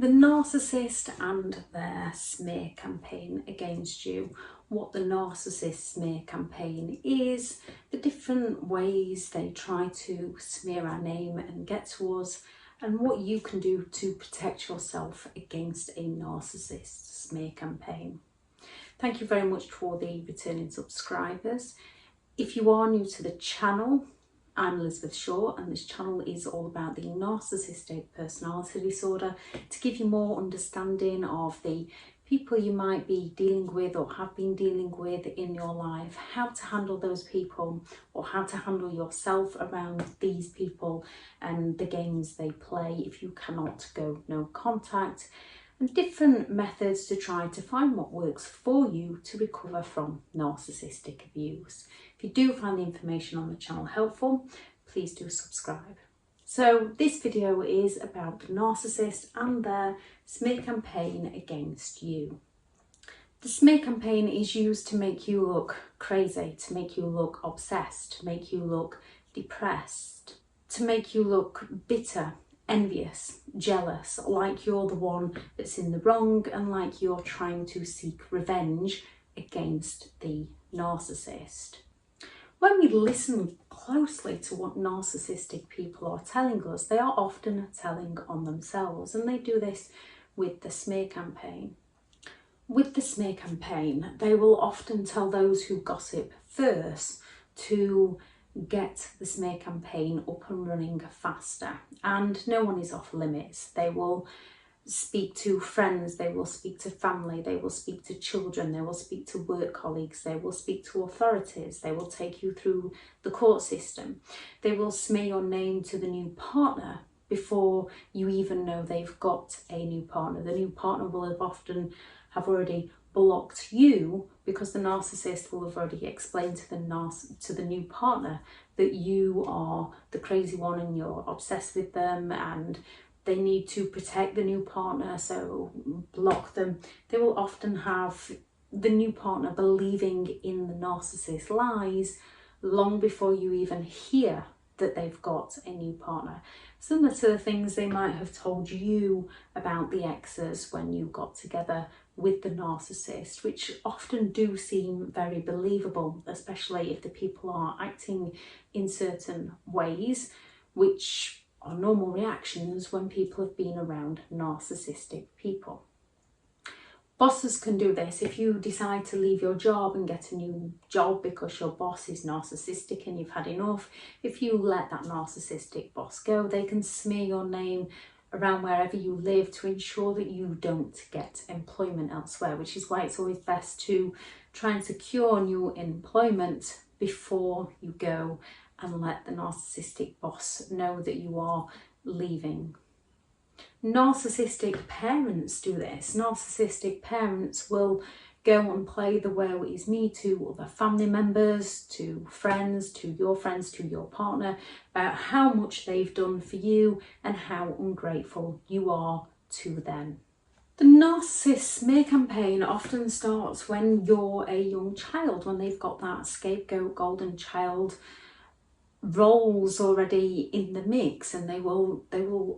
The narcissist and their smear campaign against you, what the narcissist smear campaign is, the different ways they try to smear our name and get to us, and what you can do to protect yourself against a narcissist smear campaign. Thank you very much to all the returning subscribers. If you are new to the channel, I'm Elizabeth Shaw, and this channel is all about the narcissistic personality disorder, to give you more understanding of the people you might be dealing with or have been dealing with in your life, how to handle those people or how to handle yourself around these people and the games they play if you cannot go no contact, and different methods to try to find what works for you to recover from narcissistic abuse. If you do find the information on the channel helpful, please do subscribe. So this video is about the narcissist and their smear campaign against you. The smear campaign is used to make you look crazy, to make you look obsessed, to make you look depressed, to make you look bitter, envious, jealous, like you're the one that's in the wrong and like you're trying to seek revenge against the narcissist. When we listen closely to what narcissistic people are telling us, they are often telling on themselves, and they do this with the smear campaign. With the smear campaign, they will often tell those who gossip first to get the smear campaign up and running faster, and no one is off limits. They will speak to friends, they will speak to family, they will speak to children, they will speak to work colleagues, they will speak to authorities, they will take you through the court system, they will smear your name to the new partner before you even know they've got a new partner. The new partner will have already blocked you because the narcissist will have already explained to the new partner that you are the crazy one and you're obsessed with them and they need to protect the new partner, so block them. They will often have the new partner believing in the narcissist's lies long before you even hear that they've got a new partner. Similar to the things they might have told you about the exes when you got together with the narcissist, which often do seem very believable, especially if the people are acting in certain ways, which are normal reactions when people have been around narcissistic people. Bosses can do this. If you decide to leave your job and get a new job because your boss is narcissistic and you've had enough, if you let that narcissistic boss go, they can smear your name around wherever you live to ensure that you don't get employment elsewhere, which is why it's always best to try and secure new employment before you go and let the narcissistic boss know that you are leaving. Narcissistic parents do this. Narcissistic parents will go and play the woe is me to other family members, to friends, to your partner, about how much they've done for you and how ungrateful you are to them. The narcissist smear campaign often starts when you're a young child, when they've got that scapegoat golden child roles already in the mix, and they will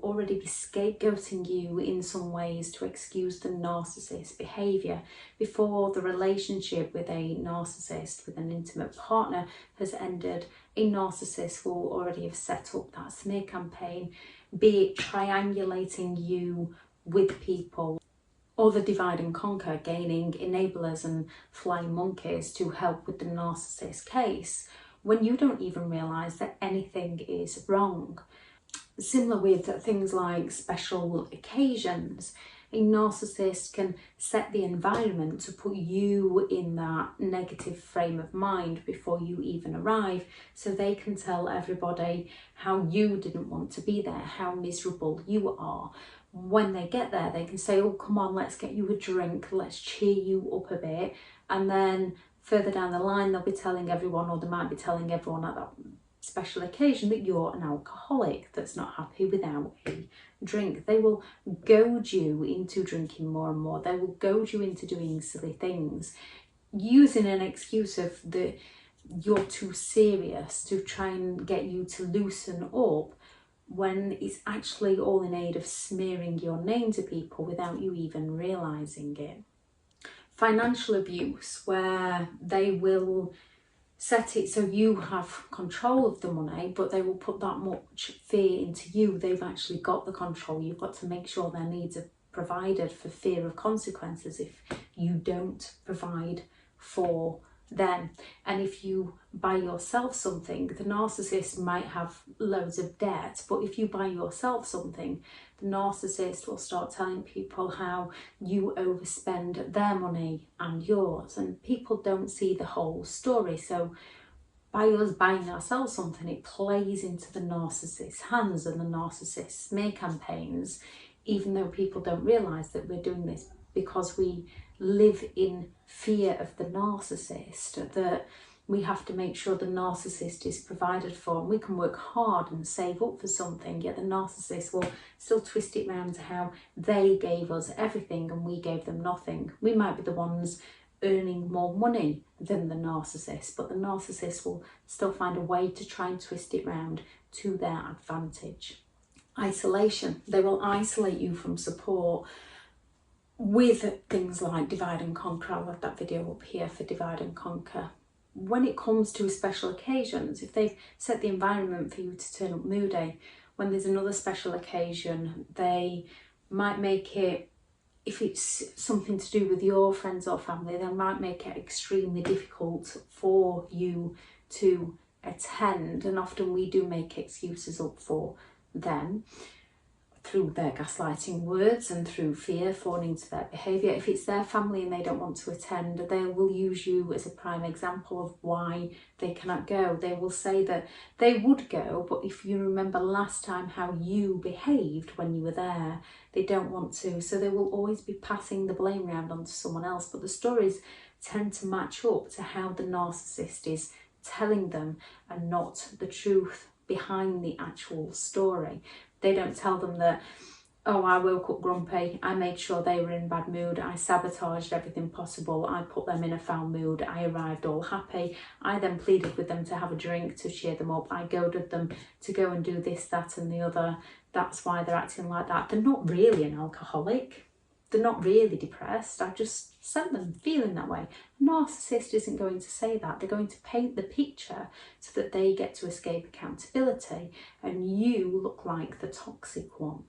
already be scapegoating you in some ways to excuse the narcissist behaviour before the relationship with a narcissist, with an intimate partner, has ended. A narcissist will already have set up that smear campaign, be it triangulating you with people or the divide and conquer, gaining enablers and flying monkeys to help with the narcissist case, when you don't even realise that anything is wrong. Similar with things like special occasions, a narcissist can set the environment to put you in that negative frame of mind before you even arrive, so they can tell everybody how you didn't want to be there, how miserable you are. When they get there, they can say, oh, come on, let's get you a drink, let's cheer you up a bit, and then further down the line, they'll be telling everyone, or they might be telling everyone at that special occasion, that you're an alcoholic that's not happy without a drink. They will goad you into drinking more and more. They will goad you into doing silly things, using an excuse of you're too serious to try and get you to loosen up, when it's actually all in aid of smearing your name to people without you even realising it. Financial abuse, where they will set it so you have control of the money, but they will put that much fear into you. They've actually got the control. You've got to make sure their needs are provided for fear of consequences if you don't provide for them. And if you buy yourself something, the narcissist might have loads of debt, but if you buy yourself something, the narcissist will start telling people how you overspend their money and yours, and people don't see the whole story. So by us buying ourselves something, it plays into the narcissist's hands and the narcissist smear campaigns, even though people don't realise that we're doing this because we live in fear of the narcissist, that we have to make sure the narcissist is provided for, and we can work hard and save up for something, yet the narcissist will still twist it round to how they gave us everything and we gave them nothing. We might be the ones earning more money than the narcissist, but the narcissist will still find a way to try and twist it round to their advantage. Isolation. They will isolate you from support with things like divide and conquer. I'll have that video up here for divide and conquer. When it comes to special occasions, if they've set the environment for you to turn up moody, when there's another special occasion, they might make it, if it's something to do with your friends or family, they might make it extremely difficult for you to attend. And often we do make excuses up for them through their gaslighting words and through fear falling into their behaviour. If it's their family and they don't want to attend, they will use you as a prime example of why they cannot go. They will say that they would go, but if you remember last time how you behaved when you were there, they don't want to. So they will always be passing the blame round onto someone else. But the stories tend to match up to how the narcissist is telling them and not the truth behind the actual story. They don't tell them that, oh, I woke up grumpy, I made sure they were in bad mood, I sabotaged everything possible, I put them in a foul mood, I arrived all happy, I then pleaded with them to have a drink to cheer them up, I goaded them to go and do this, that and the other, that's why they're acting like that. They're not really an alcoholic, they're not really depressed, I just sent them feeling that way. A narcissist isn't going to say that. They're going to paint the picture so that they get to escape accountability and you look like the toxic one.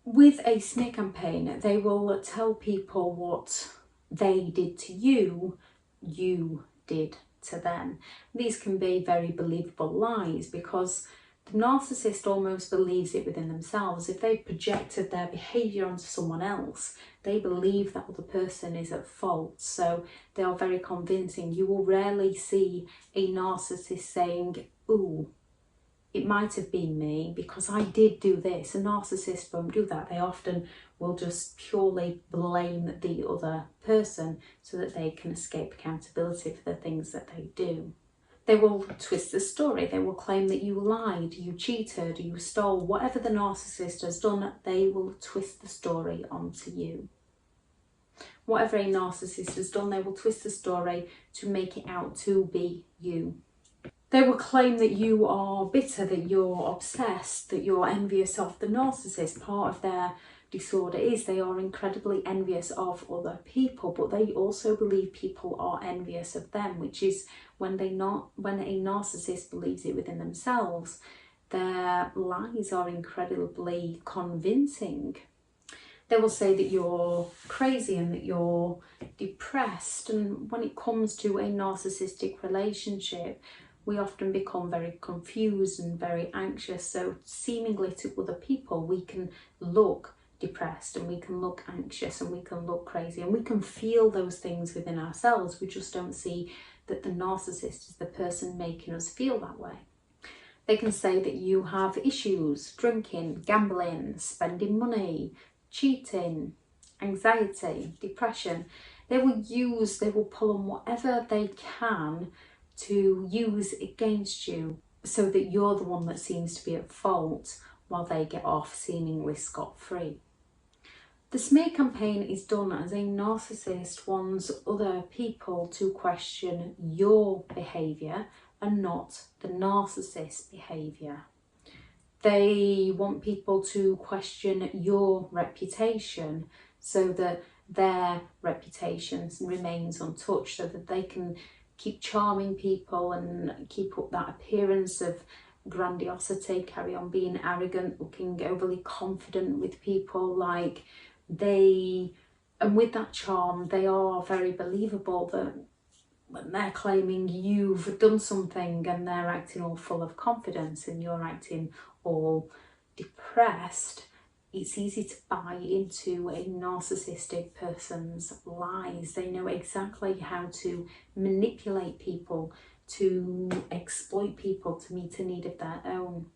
With a smear campaign, they will tell people what they did to you, you did to them. These can be very believable lies because the narcissist almost believes it within themselves. If they've projected their behaviour onto someone else, they believe that other person is at fault. So they are very convincing. You will rarely see a narcissist saying, ooh, it might have been me because I did do this. A narcissist won't do that. They often will just purely blame the other person so that they can escape accountability for the things that they do. They will twist the story. They will claim that you lied, you cheated, you stole. Whatever the narcissist has done, they will twist the story onto you. Whatever a narcissist has done, they will twist the story to make it out to be you. They will claim that you are bitter, that you're obsessed, that you're envious of the narcissist. Part of their disorder is they are incredibly envious of other people, but they also believe people are envious of them, which is when a narcissist believes it within themselves, their lies are incredibly convincing. They will say that you're crazy and that you're depressed, and when it comes to a narcissistic relationship, we often become very confused and very anxious. So seemingly to other people, we can look depressed and we can look anxious and we can look crazy and we can feel those things within ourselves. We just don't see that the narcissist is the person making us feel that way. They can say that you have issues, drinking, gambling, spending money, cheating, anxiety, depression. They will pull on whatever they can to use against you so that you're the one that seems to be at fault while they get off seemingly scot-free. The smear campaign is done as a narcissist wants other people to question your behaviour and not the narcissist's behaviour. They want people to question your reputation so that their reputation remains untouched, so that they can keep charming people and keep up that appearance of grandiosity, carry on being arrogant, looking overly confident with people. Like and with that charm, they are very believable, that when they're claiming you've done something and they're acting all full of confidence and you're acting all depressed, it's easy to buy into a narcissistic person's lies. They know exactly how to manipulate people, to exploit people to meet a need of their own.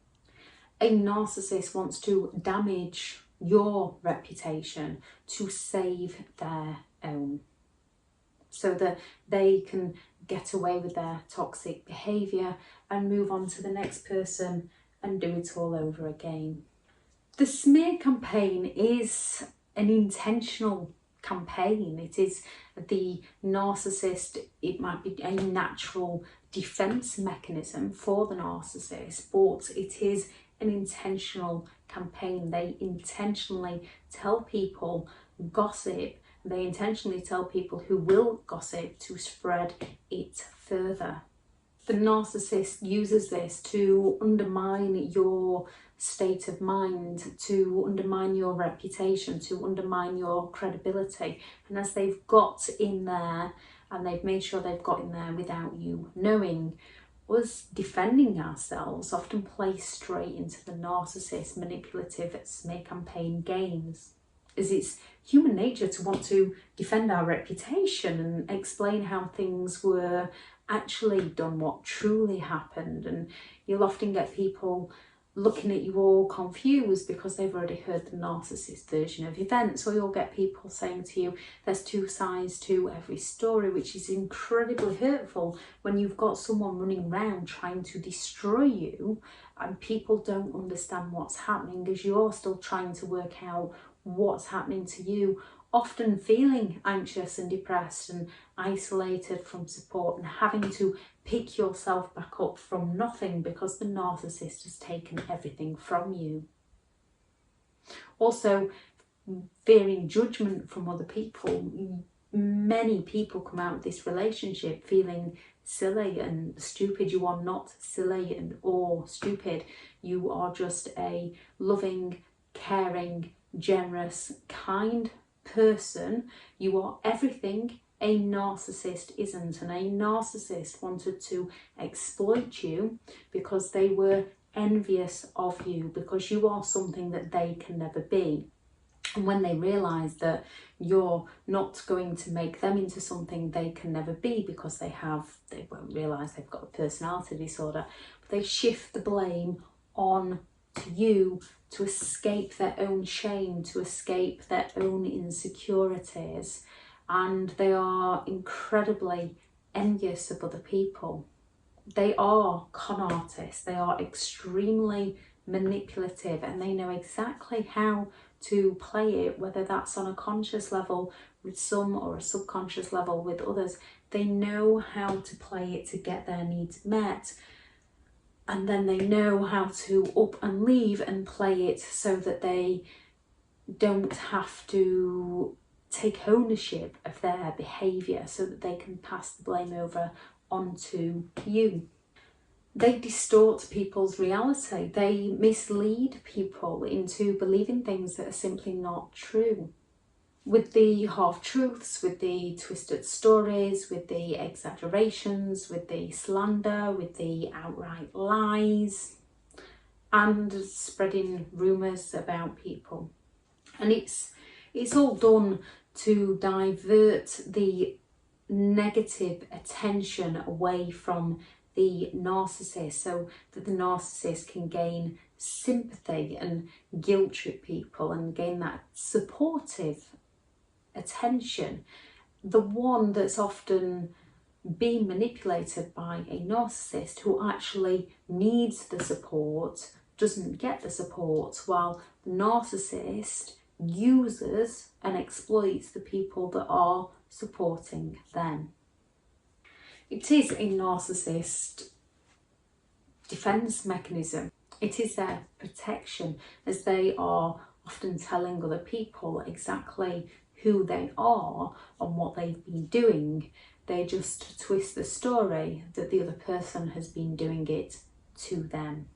A narcissist wants to damage your reputation to save their own, so that they can get away with their toxic behaviour and move on to the next person and do it all over again. The smear campaign is an intentional campaign. It is the narcissist, it might be a natural defence mechanism for the narcissist, but it is an intentional campaign. They intentionally tell people gossip. They intentionally tell people who will gossip to spread it further. The narcissist uses this to undermine your state of mind, to undermine your reputation, to undermine your credibility. And as they've got in there, and they've made sure they've got in there without you knowing, us defending ourselves often play straight into the narcissist manipulative smear campaign games. As it's human nature to want to defend our reputation and explain how things were actually done, what truly happened. And you'll often get people looking at you all confused because they've already heard the narcissist version of events, or you'll get people saying to you there's two sides to every story, which is incredibly hurtful when you've got someone running around trying to destroy you and people don't understand what's happening as you're still trying to work out what's happening to you, often feeling anxious and depressed and isolated from support and having to pick yourself back up from nothing because the narcissist has taken everything from you. Also, fearing judgment from other people. Many people come out of this relationship feeling silly and stupid. You are not silly or stupid. You are just a loving, caring, generous, kind person. You are everything a narcissist isn't, and a narcissist wanted to exploit you because they were envious of you, because you are something that they can never be. And when they realise that you're not going to make them into something they can never be, because they won't realise they've got a personality disorder, but they shift the blame on to you to escape their own shame, to escape their own insecurities. And they are incredibly envious of other people. They are con artists. They are extremely manipulative, and they know exactly how to play it, whether that's on a conscious level with some or a subconscious level with others. They know how to play it to get their needs met. And then they know how to up and leave and play it so that they don't have to take ownership of their behaviour, so that they can pass the blame over onto you. They distort people's reality. They mislead people into believing things that are simply not true. With the half-truths, with the twisted stories, with the exaggerations, with the slander, with the outright lies, and spreading rumours about people. And it's all done to divert the negative attention away from the narcissist, so that the narcissist can gain sympathy and guilt trip people and gain that supportive attention. The one that's often being manipulated by a narcissist, who actually needs the support, doesn't get the support, while the narcissist uses and exploits the people that are supporting them. It is a narcissist defense mechanism. It is their protection, as they are often telling other people exactly who they are and what they've been doing. They just twist the story that the other person has been doing it to them.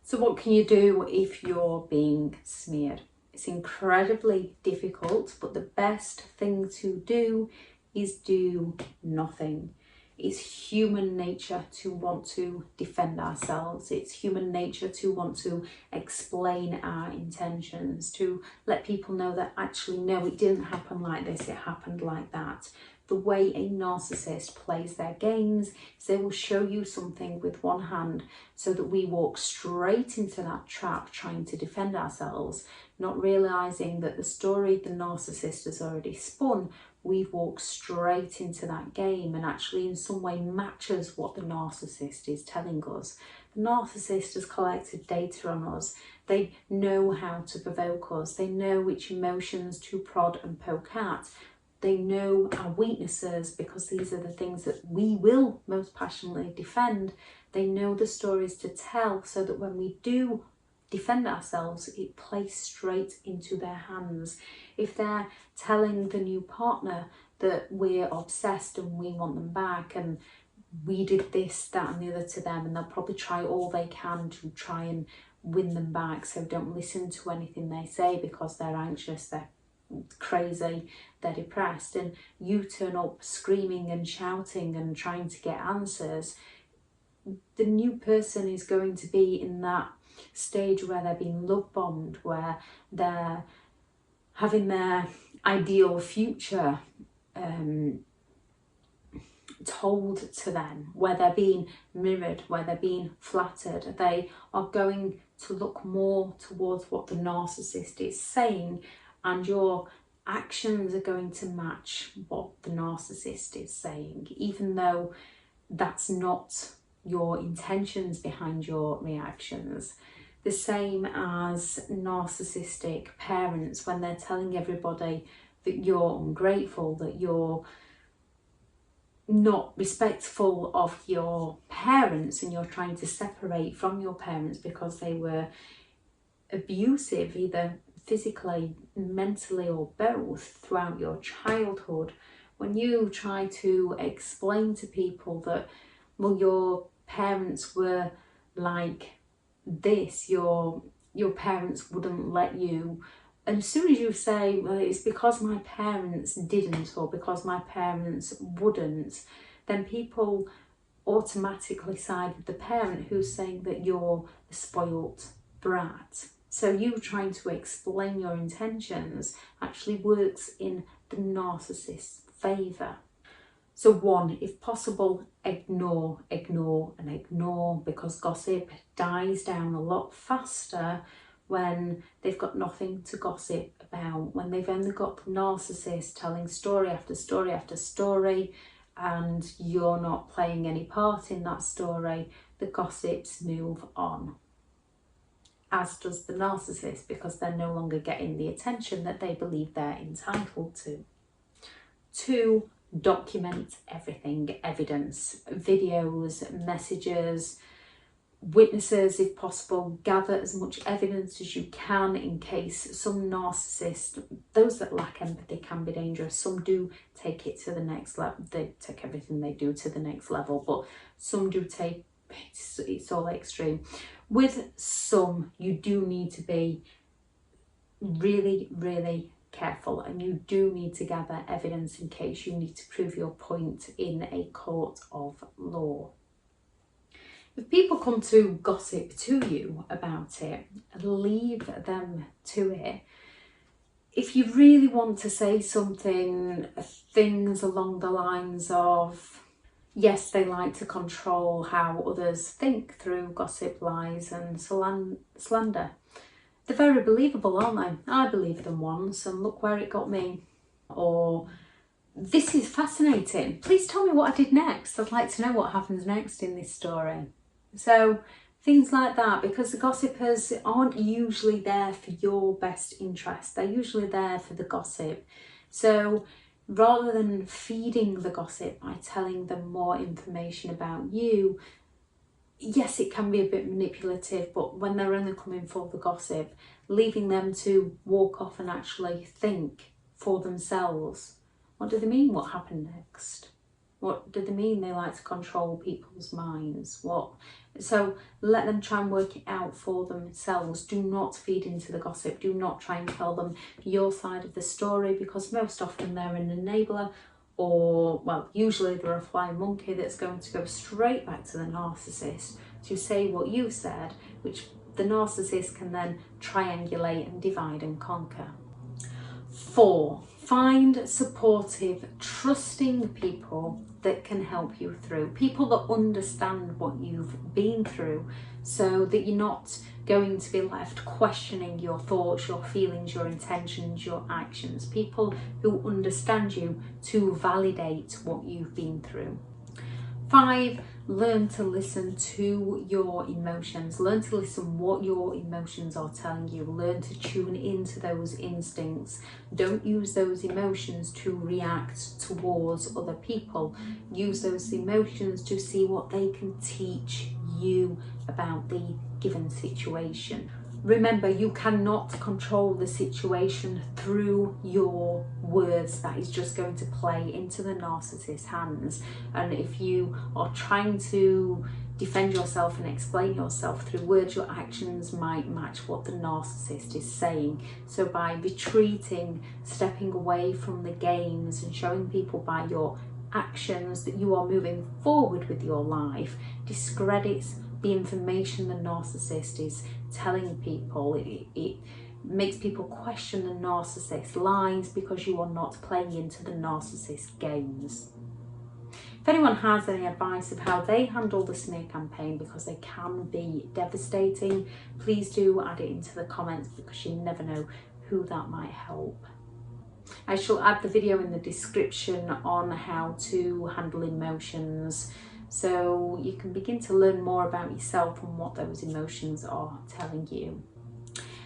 So what can you do if you're being smeared? It's incredibly difficult, but the best thing to do is do nothing. It's human nature to want to defend ourselves. It's human nature to want to explain our intentions, to let people know that actually, no, it didn't happen like this, it happened like that. The way a narcissist plays their games is they will show you something with one hand so that we walk straight into that trap trying to defend ourselves, not realising that the story the narcissist has already spun, we've walked straight into that game and actually in some way matches what the narcissist is telling us. The narcissist has collected data on us. They know how to provoke us. They know which emotions to prod and poke at. They know our weaknesses because these are the things that we will most passionately defend. They know the stories to tell so that when we do defend ourselves, it plays straight into their hands. If they're telling the new partner that we're obsessed and we want them back and we did this, that and the other to them, and they'll probably try all they can to try and win them back, so don't listen to anything they say because they're anxious, they're crazy, they're depressed, and you turn up screaming and shouting and trying to get answers, the new person is going to be in that stage where they're being love bombed, where they're having their ideal future told to them, where they're being mirrored, where they're being flattered. They are going to look more towards what the narcissist is saying, and your actions are going to match what the narcissist is saying, even though that's not your intentions behind your reactions. The same as narcissistic parents, when they're telling everybody that you're ungrateful, that you're not respectful of your parents and you're trying to separate from your parents because they were abusive, either physically, mentally, or both throughout your childhood. When you try to explain to people that, well, your parents were like this, your parents wouldn't let you, and as soon as you say, well, it's because my parents didn't or because my parents wouldn't, then people automatically side with the parent who's saying that you're a spoilt brat. So you trying to explain your intentions actually works in the narcissist's favour. So one, if possible, ignore, and ignore, because gossip dies down a lot faster when they've got nothing to gossip about, when they've only got the narcissist telling story after story after story and you're not playing any part in that story, the gossips move on. As does the narcissist, because they're no longer getting the attention that they believe they're entitled to. 2, document everything, evidence, videos, messages, witnesses if possible. Gather as much evidence as you can in case some narcissists, those that lack empathy, can be dangerous. Some do take it to the next level, they take everything they do to the next level, but some do take it's all extreme. With some, you do need to be really, really careful, and you do need to gather evidence in case you need to prove your point in a court of law. If people come to gossip to you about it, leave them to it. If you really want to say something, things along the lines of, yes, they like to control how others think through gossip, lies and slander. They're very believable, aren't they? I believed them once and look where it got me. Or, this is fascinating. Please tell me what I did next. I'd like to know what happens next in this story. So things like that, because the gossipers aren't usually there for your best interest. They're usually there for the gossip. So rather than feeding the gossip by telling them more information about you, yes, it can be a bit manipulative, but when they're only coming for the gossip, leaving them to walk off and actually think for themselves. What do they mean? What happened next? What do they mean they like to control people's minds? What? So let them try and work it out for themselves. Do not feed into the gossip. Do not try and tell them your side of the story, because most often they're an enabler, or, well, usually they're a flying monkey that's going to go straight back to the narcissist to say what you said, which the narcissist can then triangulate and divide and conquer. 4, find supportive, trusting people that can help you through. People that understand what you've been through, so that you're not going to be left questioning your thoughts, your feelings, your intentions, your actions. People who understand you to validate what you've been through. 5, learn to listen to your emotions. Learn to listen what your emotions are telling you. Learn to tune into those instincts. Don't use those emotions to react towards other people. Use those emotions to see what they can teach you about the given situation. Remember, you cannot control the situation through your words. That is just going to play into the narcissist's hands. And if you are trying to defend yourself and explain yourself through words, your actions might match what the narcissist is saying. So by retreating, stepping away from the games and showing people by your actions that you are moving forward with your life, discredits the information the narcissist is telling people. It makes people question the narcissist's lies, because you are not playing into the narcissist's games. If anyone has any advice of how they handle the smear campaign, because they can be devastating, please do add it into the comments, because you never know who that might help. I shall add the video in the description on how to handle emotions, so you can begin to learn more about yourself and what those emotions are telling you.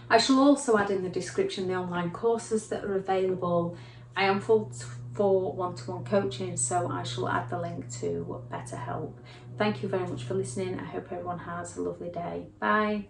I shall also add in the description the online courses that are available. I am full for one-to-one coaching, so I shall add the link to BetterHelp. Thank you very much for listening. I hope everyone has a lovely day. Bye.